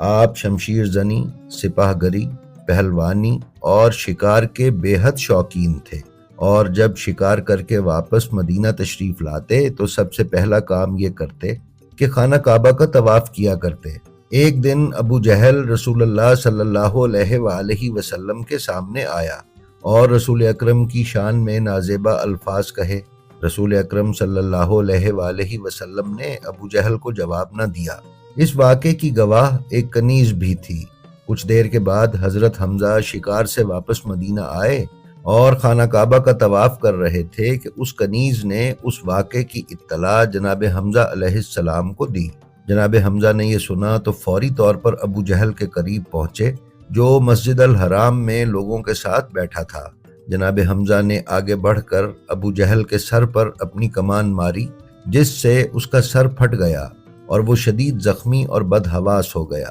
آپ شمشیر زنی، سپاہ گری، پہلوانی اور شکار کے بے حد شوقین تھے، اور جب شکار کر کے واپس مدینہ تشریف لاتے تو سب سے پہلا کام یہ کرتے کہ خانہ کعبہ کا طواف کیا کرتے۔ ایک دن ابو جہل رسول اللہ صلی اللہ علیہ وآلہ وسلم کے سامنے آیا اور رسول اکرم کی شان میں نازیبا الفاظ کہے۔ رسول اکرم صلی اللہ علیہ وآلہ وسلم نے ابو جہل کو جواب نہ دیا۔ اس واقعے کی گواہ ایک کنیز بھی تھی۔ کچھ دیر کے بعد حضرت حمزہ شکار سے واپس مدینہ آئے اور خانہ کعبہ کا طواف کر رہے تھے کہ اس کنیز نے اس واقعے کی اطلاع جناب حمزہ علیہ السلام کو دی۔ جناب حمزہ نے یہ سنا تو فوری طور پر ابو جہل کے قریب پہنچے، جو مسجد الحرام میں لوگوں کے ساتھ بیٹھا تھا۔ جناب حمزہ نے آگے بڑھ کر ابو جہل کے سر پر اپنی کمان ماری، جس سے اس کا سر پھٹ گیا اور وہ شدید زخمی اور بدحواس ہو گیا۔